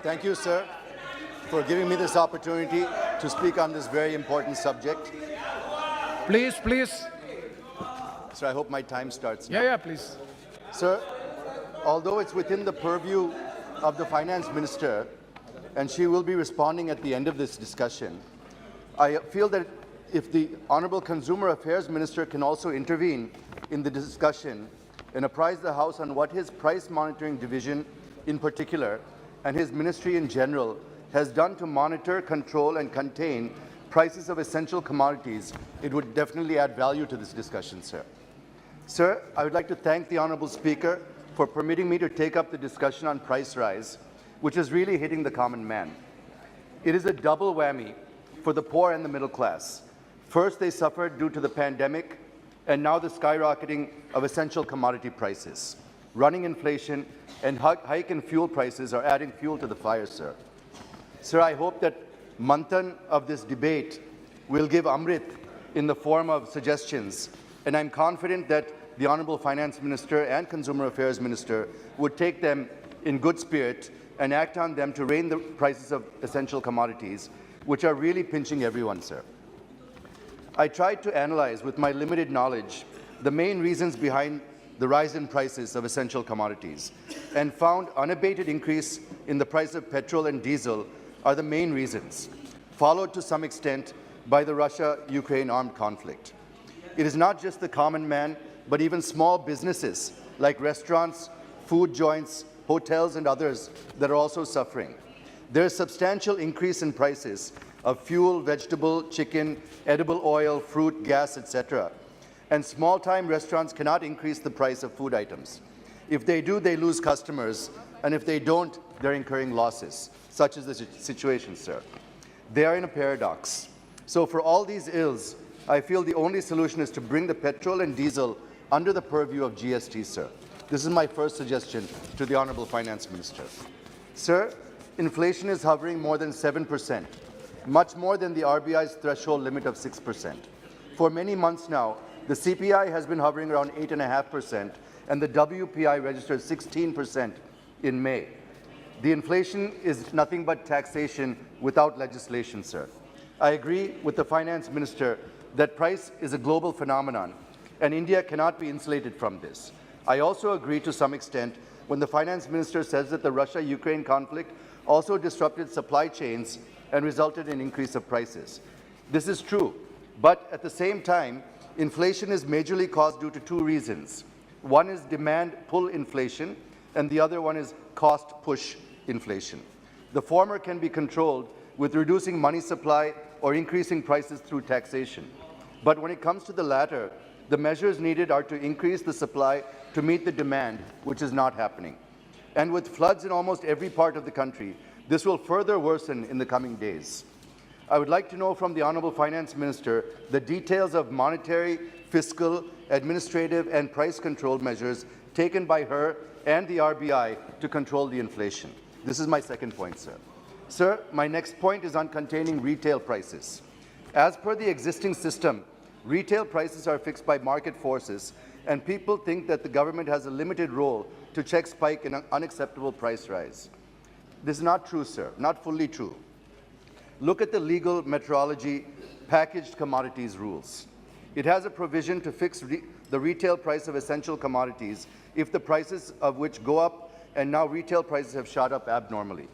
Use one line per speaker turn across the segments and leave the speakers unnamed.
Thank you, sir, for giving me this opportunity to speak on this very important subject.
Please, please.
Sir, I hope my time starts now.
Yeah, please.
Sir, although it's within the purview of the Finance Minister, and she will be responding at the end of this discussion, I feel that if the Honourable Consumer Affairs Minister can also intervene in the discussion and apprise the House on what his price monitoring division in particular and his ministry in general has done to monitor, control and contain prices of essential commodities, it would definitely add value to this discussion, sir. Sir, I would like to thank the Honourable Speaker for permitting me to take up the discussion on price rise, which is really hitting the common man. It is a double whammy for the poor and the middle class. First, they suffered due to the pandemic, and now the skyrocketing of essential commodity prices. Running inflation and hike in fuel prices are adding fuel to the fire, sir. Sir, I hope that manthan of this debate will give Amrit in the form of suggestions, and I'm confident that the Honourable Finance Minister and Consumer Affairs Minister would take them in good spirit and act on them to rein the prices of essential commodities, which are really pinching everyone, sir. I tried to analyze, with my limited knowledge, the main reasons behind the rise in prices of essential commodities and found unabated increase in the price of petrol and diesel are the main reasons, followed to some extent by the Russia-Ukraine armed conflict. It is not just the common man, but even small businesses like restaurants, food joints, hotels and others that are also suffering. There is substantial increase in prices of fuel, vegetable, chicken, edible oil, fruit, gas, etc. And small-time restaurants cannot increase the price of food items. If they do, they lose customers, and if they don't, they're incurring losses. Such is the situation, sir. They are in a paradox. So for all these ills, I feel the only solution is to bring the petrol and diesel under the purview of GST, sir. This is my first suggestion to the Honourable Finance Minister. Sir, inflation is hovering more than 7%, much more than the RBI's threshold limit of 6%. For many months now, the CPI has been hovering around 8.5%, and the WPI registered 16% in May. The inflation is nothing but taxation without legislation, sir. I agree with the Finance Minister that price is a global phenomenon, and India cannot be insulated from this. I also agree to some extent when the Finance Minister says that the Russia-Ukraine conflict also disrupted supply chains and resulted in increase of prices. This is true, but at the same time, inflation is majorly caused due to two reasons. One is demand pull inflation, and the other one is cost push inflation. The former can be controlled with reducing money supply or increasing prices through taxation. But when it comes to the latter, the measures needed are to increase the supply to meet the demand, which is not happening. And with floods in almost every part of the country, this will further worsen in the coming days. I would like to know from the Honourable Finance Minister the details of monetary, fiscal, administrative and price control measures taken by her and the RBI to control the inflation. This is my second point, sir. Sir, my next point is on containing retail prices. As per the existing system, retail prices are fixed by market forces, and people think that the government has a limited role to check spike in an unacceptable price rise. This is not true, sir, not fully true. Look at the legal metrology packaged commodities rules. It has a provision to fix the retail price of essential commodities if the prices of which go up, and now retail prices have shot up abnormally.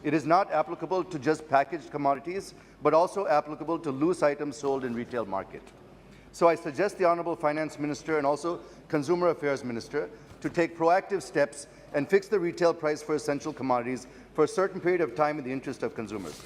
It is not applicable to just packaged commodities, but also applicable to loose items sold in retail market. So I suggest the Honourable Finance Minister and also Consumer Affairs Minister to take proactive steps and fix the retail price for essential commodities for a certain period of time in the interest of consumers.